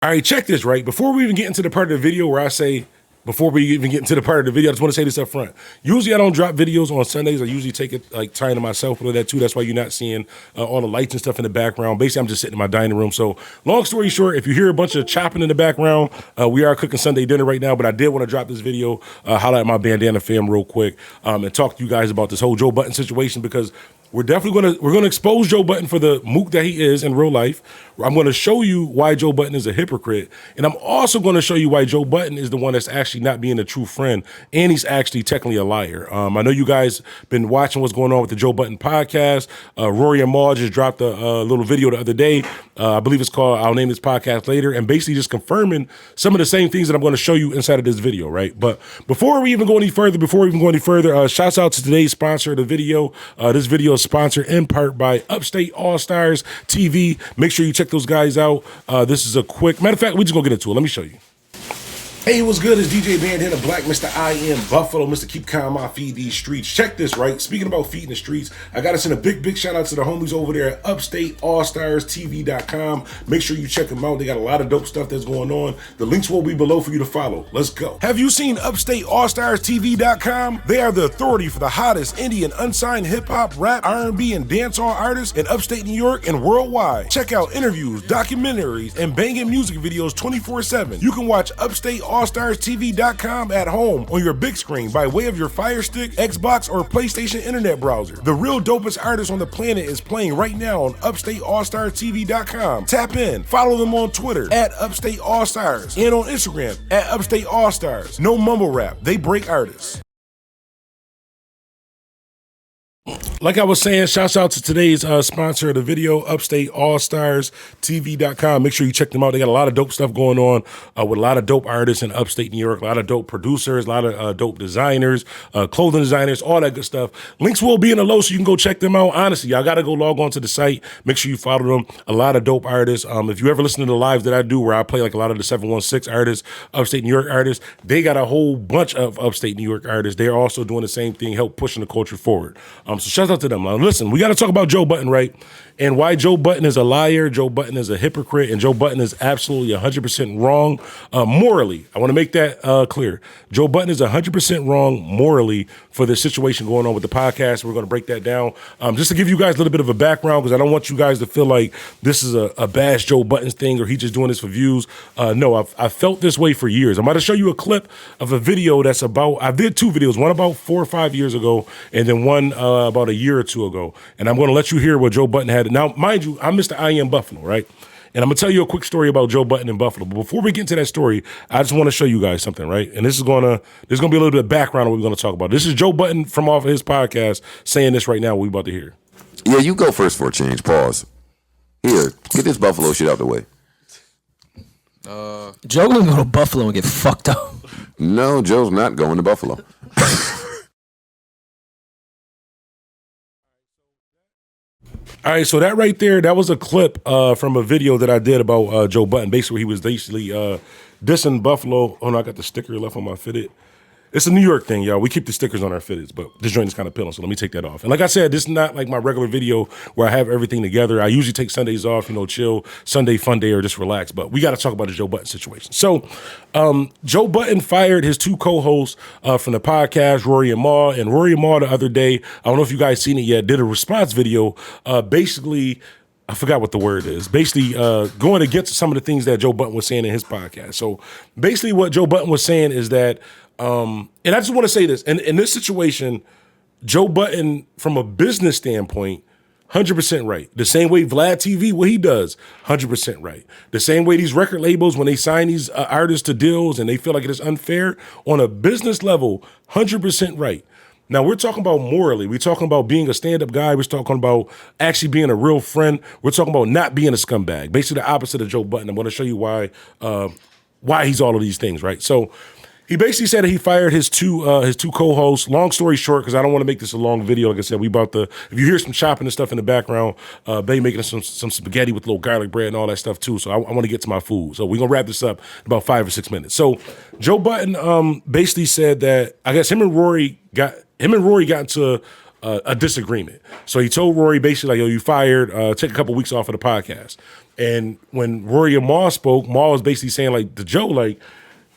All right, check this, right? Before we even get into the part of the video where I say, before we even get into the part of the video, I just want to say this up front. Usually I don't drop videos on Sundays. I usually take it like time to myself with that too. That's why you're not seeing all the lights and stuff in the background. Basically, I'm just sitting in my dining room. So long story short, if you hear a bunch of chopping in the background, we are cooking Sunday dinner right now, but I did want to drop this video, highlight my Bandana fam real quick, and talk to you guys about this whole Joe Budden situation because we're definitely gonna expose Joe Budden for the mook that he is in real life. I'm gonna show you why Joe Budden is a hypocrite, and I'm also gonna show you why Joe Budden is the one that's actually not being a true friend, and he's actually technically a liar. I know you guys been watching what's going on with the Joe Budden podcast. Rory and Maul just dropped a little video the other day. I believe it's called "I'll Name This Podcast Later," and basically just confirming some of the same things that I'm going to show you inside of this video, right? But before we even go any further, shouts out to today's sponsor of the video. This video is sponsored in part by Upstate All Stars TV. Make sure you check those guys out. This is a quick, matter of fact, we're just gonna get into it. Let me show you. Hey, what's good? It's DJ Bandana Black, Mr. I Am Buffalo, Mr. Keep Calm, I Feed These Streets. Check this, right? Speaking about feeding the streets, I got to send a big shout out to the homies over there at UpstateAllStarsTV.com. Make sure you check them out. They got a lot of dope stuff that's going on. The links will be below for you to follow. Let's go. Have you seen UpstateAllStarsTV.com? They are the authority for the hottest indie and unsigned hip-hop, rap, R&B, and dancehall artists in upstate New York and worldwide. Check out interviews, documentaries, and banging music videos 24/7. You can watch UpstateAllStarsTV.com at home on your big screen by way of your Fire Stick, Xbox, or PlayStation internet browser. The real dopest artist on the planet is playing right now on UpstateAllStarsTV.com. Tap in, follow them on Twitter at UpstateAllStars and on Instagram at UpstateAllStars. No mumble rap, they break artists. Like I was saying, shouts out to today's sponsor of the video, UpstateAllStarsTV.com. Make sure you check them out. They got a lot of dope stuff going on with a lot of dope artists in upstate New York, a lot of dope producers, a lot of dope designers, clothing designers, all that good stuff. Links will be in the low so you can go check them out. Honestly, y'all got to go log on to the site. Make sure you follow them. A lot of dope artists. If you ever listen to the lives that I do where I play like a lot of the 716 artists, upstate New York artists, they got a whole bunch of upstate New York artists. They're also doing the same thing, help pushing the culture forward. So shout out to them. Now, listen, we got to talk about Joe Budden, right? And why Joe Budden is a liar, Joe Budden is a hypocrite, and Joe Budden is absolutely 100% wrong morally. I want to make that clear. Joe Budden is 100% wrong morally for the situation going on with the podcast. We're going to break that down. Just to give you guys a little bit of a background, because I don't want you guys to feel like this is a bash Joe Budden thing or he's just doing this for views. No, I've felt this way for years. I'm about to show you a clip of a video that's about, I did two videos, one about 4 or 5 years ago, and then one about a year or two ago. And I'm going to let you hear what Joe Budden had. Now, mind you, I'm Mr. I Am Buffalo, right? And I'm going to tell you a quick story about Joe Budden in Buffalo. But before we get into that story, I just want to show you guys something, right? And this is going to be a little bit of background on what we're going to talk about. This is Joe Budden from off of his podcast saying this right now, what we're about to hear. Yeah, you go first for a change. Pause. Here, get this Buffalo shit out the way. Joe gonna go to Buffalo and get fucked up. No, Joe's not going to Buffalo. All right, so that right there, that was a clip from a video that I did about Joe Budden. Basically, he was basically dissing Buffalo. Oh, no, I got the sticker left on my fitted. It's a New York thing, y'all. We keep the stickers on our fitteds, but this joint is kind of peeling, so let me take that off. And like I said, this is not like my regular video where I have everything together. I usually take Sundays off, chill, Sunday fun day, or just relax. But we got to talk about the Joe Budden situation. So Joe Budden fired his two co-hosts from the podcast, Rory and Maul. And Rory and Maul the other day, I don't know if you guys seen it yet, did a response video basically, I forgot what the word is, basically going against some of the things that Joe Budden was saying in his podcast. So basically what Joe Budden was saying is that, and I just want to say this, in this situation, Joe Budden, from a business standpoint, 100% right. The same way VladTV, what he does, 100% right. The same way these record labels, when they sign these artists to deals and they feel like it is unfair, on a business level, 100% right. Now, we're talking about morally. We're talking about being a stand-up guy. We're talking about actually being a real friend. We're talking about not being a scumbag. Basically, the opposite of Joe Budden. I'm going to show you why he's all of these things, right? So he basically said that he fired his two co-hosts. Long story short, because I don't want to make this a long video. Like I said, if you hear some chopping and stuff in the background, they making some spaghetti with little garlic bread and all that stuff too. So I want to get to my food. So we're going to wrap this up in about 5 or 6 minutes. So Joe Budden basically said that, I guess him and Rory got into a disagreement. So he told Rory basically like, yo, you fired, take a couple weeks off of the podcast. And when Rory and Maul spoke, Maul was basically saying like to Joe, like,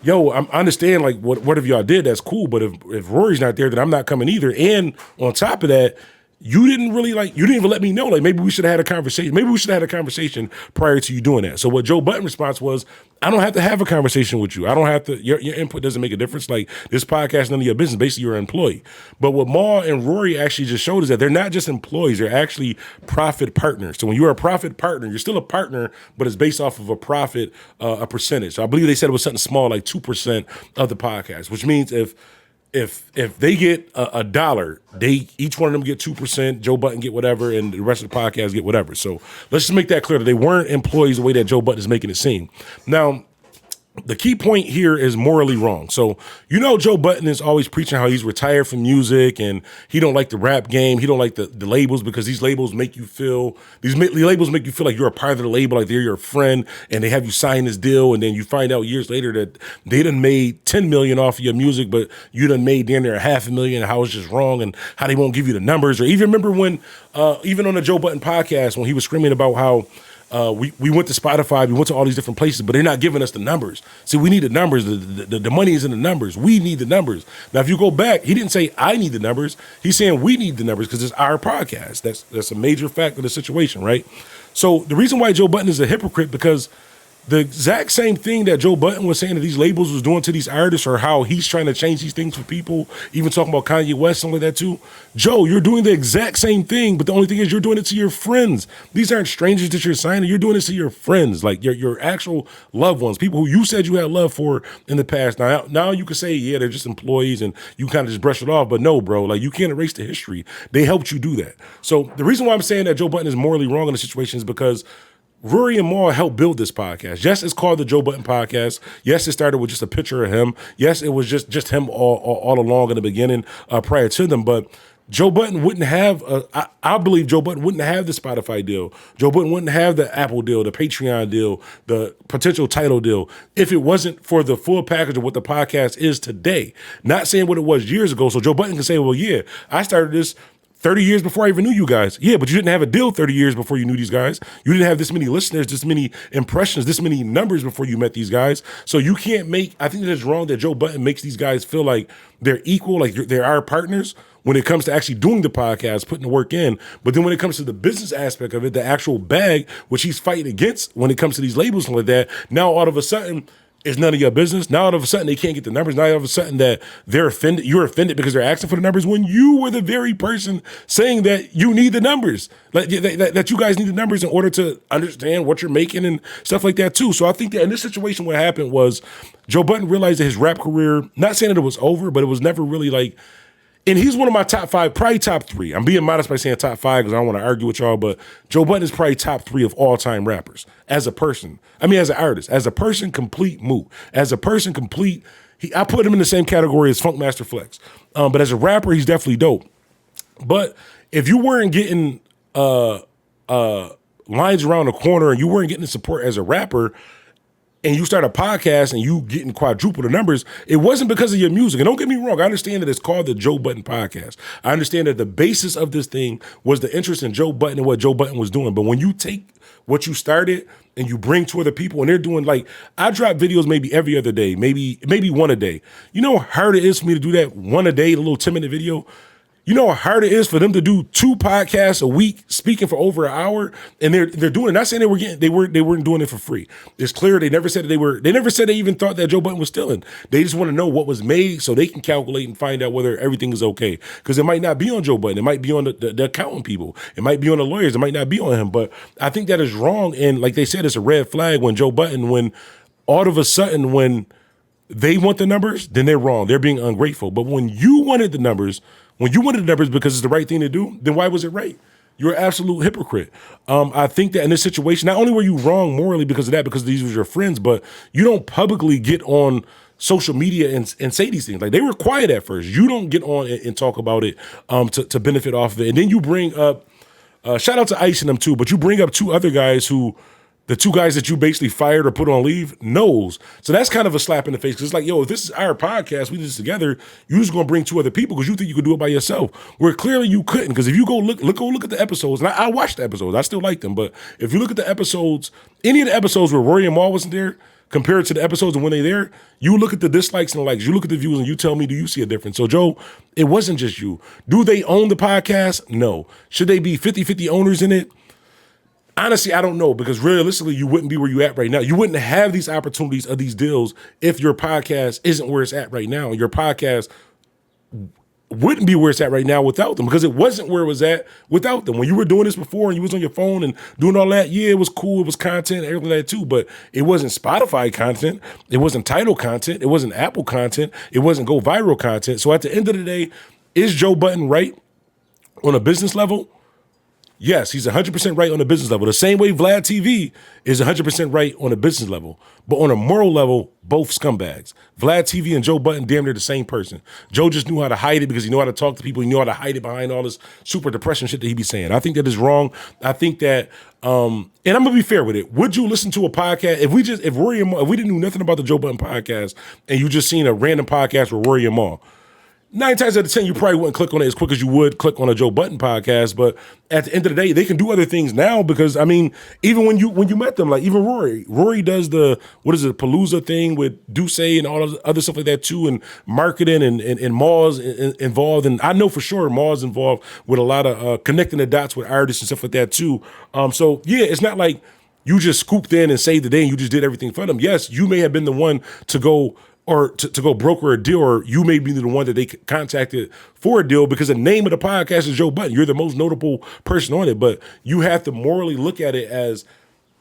yo, I understand like whatever y'all did, that's cool. But if Rory's not there, then I'm not coming either. And on top of that, you didn't even let me know. Like, maybe we should have had a conversation. Maybe we should have had a conversation prior to you doing that. So what Joe Budden's response was, I don't have to have a conversation with you. I don't have to, your input doesn't make a difference. Like, this podcast is none of your business. Basically, you're an employee. But what Maul and Rory actually just showed is that they're not just employees, they're actually profit partners. So when you're a profit partner, you're still a partner, but it's based off of a profit, a percentage. So I believe they said it was something small, like 2% of the podcast, which means if they get a dollar, they each one of them get 2%. Joe Budden get whatever, and the rest of the podcast get whatever. So let's just make that clear that they weren't employees the way that Joe Budden is making it seem. Now, the key point here is morally wrong. So, Joe Budden is always preaching how he's retired from music and he don't like the rap game. He don't like the labels because these labels make you feel like you're a part of the label, like they're your friend, and they have you sign this deal, and then you find out years later that they done made $10 million off of your music, but you done made damn near $500,000, and how it's just wrong and how they won't give you the numbers. Or even remember when, even on the Joe Budden podcast, when he was screaming about how we went to Spotify, we went to all these different places, but they're not giving us the numbers. See, we need the numbers. The money is in the numbers. We need the numbers. Now, if you go back, he didn't say I need the numbers. He's saying we need the numbers because it's our podcast. That's a major fact of the situation, right? So the reason why Joe Budden is a hypocrite, because the exact same thing that Joe Budden was saying that these labels was doing to these artists, or how he's trying to change these things for people, even talking about Kanye West, something like that too. Joe, you're doing the exact same thing, but the only thing is you're doing it to your friends. These aren't strangers that you're signing. You're doing this to your friends, like your actual loved ones, people who you said you had love for in the past. Now you can say, yeah, they're just employees, and you kind of just brush it off. But no, bro, like, you can't erase the history. They helped you do that. So the reason why I'm saying that Joe Budden is morally wrong in the situation is because Rory and Maul helped build this podcast. Yes, it's called the Joe Budden Podcast. Yes, it started with just a picture of him. Yes, it was just him all along in the beginning, prior to them. But Joe Budden wouldn't have, I believe Joe Budden wouldn't have the Spotify deal. Joe Budden wouldn't have the Apple deal, the Patreon deal, the potential title deal, if it wasn't for the full package of what the podcast is today. Not saying what it was years ago. So Joe Budden can say, well, yeah, I started this 30 years before I even knew you guys. Yeah, but you didn't have a deal 30 years before you knew these guys. You didn't have this many listeners, this many impressions, this many numbers before you met these guys. So you can't I think that it's wrong that Joe Budden makes these guys feel like they're equal, like they're our partners when it comes to actually doing the podcast, putting the work in. But then when it comes to the business aspect of it, the actual bag, which he's fighting against when it comes to these labels and like that, now all of a sudden, it's none of your business. Now all of a sudden they can't get the numbers. Now all of a sudden that they're offended. You're offended because they're asking for the numbers when you were the very person saying that you need the numbers, like that you guys need the numbers in order to understand what you're making and stuff like that too. So I think that in this situation, what happened was Joe Budden realized that his rap career, not saying that it was over, but it was never really like. And he's one of my top 5, probably top 3. I'm being modest by saying top 5 because I don't want to argue with y'all, but Joe Budden is probably top 3 of all-time rappers. As a person. I mean, as an artist. As a person, complete moot. As a person, complete... I put him in the same category as Funkmaster Flex. But as a rapper, he's definitely dope. But if you weren't getting lines around the corner and you weren't getting the support as a rapper, and you start a podcast and you getting quadruple the numbers, it wasn't because of your music. And don't get me wrong, I understand that it's called the Joe Budden Podcast. I understand that the basis of this thing was the interest in Joe Budden and what Joe Budden was doing. But when you take what you started and you bring to other people, and they're doing, like, I drop videos maybe every other day, maybe one a day. You know how hard it is for me to do that one a day, a little 10-minute video? You know how hard it is for them to do 2 podcasts a week, speaking for over an hour, and they're doing it. Not saying they weren't doing it for free. It's clear they never said that they never said they even thought that Joe Budden was stealing. They just want to know what was made so they can calculate and find out whether everything is okay. Because it might not be on Joe Budden. It might be on the accounting people. It might be on the lawyers. It might not be on him. But I think that is wrong. And like they said, it's a red flag when Joe Budden, when all of a sudden when they want the numbers, then they're wrong. They're being ungrateful. But when you wanted the numbers because it's the right thing to do, then why was it right? You're an absolute hypocrite. I think that in this situation, not only were you wrong morally because of that, because these were your friends, but you don't publicly get on social media and say these things. Like, they were quiet at first. You don't get on and talk about it to benefit off of it. And then you bring up, shout out to Ice and them too, but you bring up 2 other guys who the two guys that you basically fired or put on leave knows. So that's kind of a slap in the face because it's like, yo, if this is our podcast, we did this together, you're just going to bring two other people because you think you could do it by yourself, where clearly you couldn't. Because if you go look at the episodes, and I watched the episodes, I still like them, but if you look at the episodes, any of the episodes where Rory and Mal wasn't there, compared to the episodes and when they're there, you look at the dislikes and the likes, you look at the views and you tell me, do you see a difference? So Joe, it wasn't just you. Do they own the podcast? No. Should they be 50-50 owners in it? Honestly, I don't know, because realistically, you wouldn't be where you're at right now. You wouldn't have these opportunities of these deals if your podcast isn't where it's at right now. And your podcast wouldn't be where it's at right now without them, because it wasn't where it was at without them. When you were doing this before and you was on your phone and doing all that, yeah, it was cool, it was content, everything like that too, but it wasn't Spotify content, it wasn't Tidal content, it wasn't Apple content, it wasn't Go Viral content. So at the end of the day, is Joe Budden right on a business level? Yes, he's 100% right on a business level. The same way VladTV is 100% right on a business level. But on a moral level, both scumbags. VladTV and Joe Budden, damn near the same person. Joe just knew how to hide it because he knew how to talk to people. He knew how to hide it behind all this super depression shit that he be saying. I think that is wrong. I think that, and I'm gonna be fair with it. Would you listen to a podcast if we didn't know nothing about the Joe Budden podcast and you just seen a random podcast with Rory and Mal? 9 times out of 10, you probably wouldn't click on it as quick as you would click on a Joe Budden podcast. But at the end of the day, they can do other things now because, I mean, even when you met them, like even Rory does the, Palooza thing with Duce and all of the other stuff like that too, and marketing and Mal's involved. And I know for sure Mal's involved with a lot of connecting the dots with artists and stuff like that too. So yeah, it's not like you just scooped in and saved the day and you just did everything for them. Yes, you may have been the one to go or to go broker a deal, or you may be the one that they contacted for a deal because the name of the podcast is Joe Budden. You're the most notable person on it, but you have to morally look at it as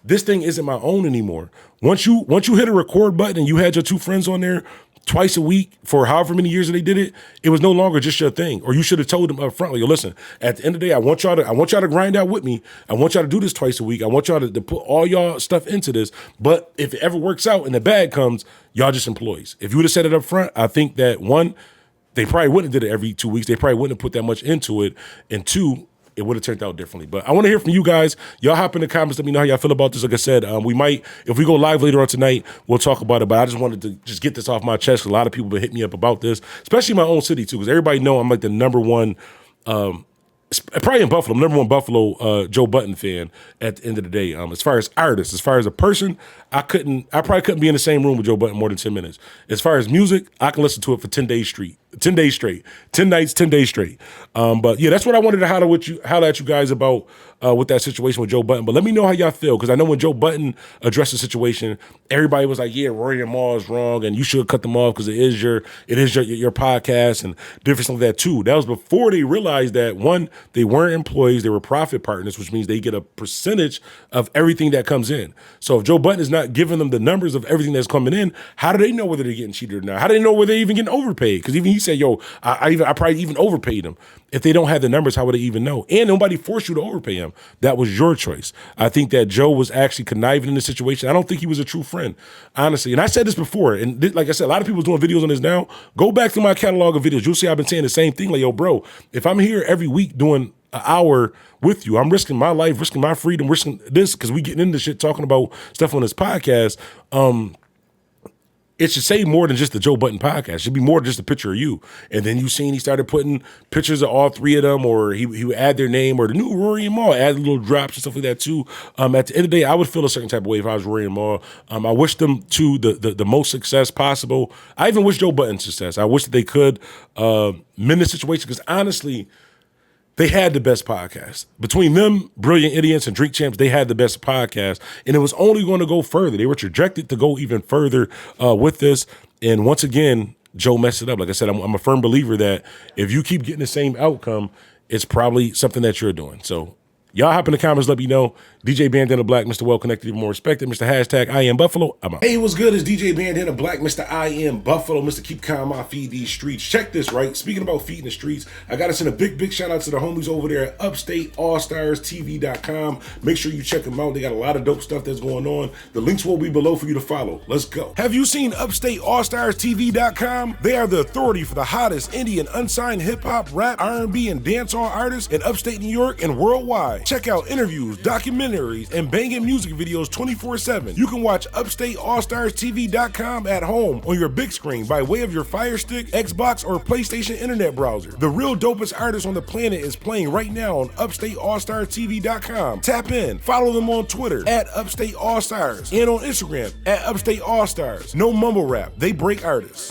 this thing isn't my own anymore. Once you hit a record button and you had your two friends on there twice a week for however many years that they did it, it was no longer just your thing. Or you should have told them up front, like, yo, listen, at the end of the day, I want y'all to grind out with me. I want y'all to do this twice a week. I want y'all to put all y'all stuff into this. But if it ever works out and the bad comes, y'all just employees. If you would have said it up front, I think that one, they probably wouldn't have did it every 2 weeks. They probably wouldn't have put that much into it. And two, it would have turned out differently. But I want to hear from you guys. Y'all hop in the comments. Let me know how y'all feel about this. Like I said, we might, if we go live later on tonight, we'll talk about it. But I just wanted to just get this off my chest. A lot of people have been hitting me up about this, especially in my own city too, because everybody know I'm like the number one, probably in Buffalo, I'm number one Buffalo Joe Budden fan at the end of the day. As far as artists, as far as a person, I probably couldn't be in the same room with Joe Budden more than 10 minutes. As far as music, I can listen to it for 10 days straight. 10 days straight. 10 nights, 10 days straight. But yeah, that's what I wanted to holler at you guys about with that situation with Joe Budden. But let me know how y'all feel, because I know when Joe Budden addressed the situation, everybody was like, yeah, Rory and Mal is wrong and you should cut them off because it is your podcast and different stuff like that too. That was before they realized that, one, they weren't employees, they were profit partners, which means they get a percentage of everything that comes in. So if Joe Budden is not giving them the numbers of everything that's coming in, how do they know whether they're getting cheated or not? How do they know whether they're even getting overpaid? Because even he said, yo, I probably even overpaid them. If they don't have the numbers, how would they even know? And nobody forced you to overpay him. That was your choice. I think that Joe was actually conniving in the situation. I don't think he was a true friend, honestly. And I said this before, and like I said, a lot of people doing videos on this now. Go back to my catalog of videos. You'll see I've been saying the same thing. Like, yo, bro, if I'm here every week doing an hour with you, I'm risking my life, risking my freedom, risking this, because we getting into shit talking about stuff on this podcast. It should say more than just the Joe Budden podcast. It should be more than just a picture of you. And then you seen he started putting pictures of all three of them, or he would add their name, or the new Rory and Mal, add little drops and stuff like that too. At the end of the day, I would feel a certain type of way if I was Rory and Mal. I wish them to the most success possible. I even wish Joe Budden success. I wish that they could mend the situation, because honestly, they had the best podcast. Between them, Brilliant Idiots, and Drink Champs, they had the best podcast. And it was only going to go further. They were trajected to go even further with this. And once again, Joe messed it up. Like I said, I'm a firm believer that if you keep getting the same outcome, it's probably something that you're doing. So y'all hop in the comments, let me know. DJ Bandana Black, Mr. Well Connected, even more respected, Mr. Hashtag I Am Buffalo. I'm out. Hey, what's good? It's DJ Bandana Black, Mr. I Am Buffalo, Mr. Keep Calm, I Feed These Streets. Check this, right? Speaking about feeding the streets, I got to send a big shout out to the homies over there at UpstateAllStarsTV.com. Make sure you check them out. They got a lot of dope stuff that's going on. The links will be below for you to follow. Let's go. Have you seen UpstateAllStarsTV.com? They are the authority for the hottest indie and unsigned hip-hop, rap, R&B, and dancehall artists in upstate New York and worldwide. HotLine. Check out interviews, documentaries, and banging music videos 24/7. You can watch UpstateAllStarsTV.com at home on your big screen by way of your Fire Stick, Xbox, or PlayStation internet browser. The real dopest artist on the planet is playing right now on UpstateAllStarsTV.com. Tap in, follow them on Twitter at Upstate All Stars and on Instagram at Upstate All Stars. No mumble rap, they break artists.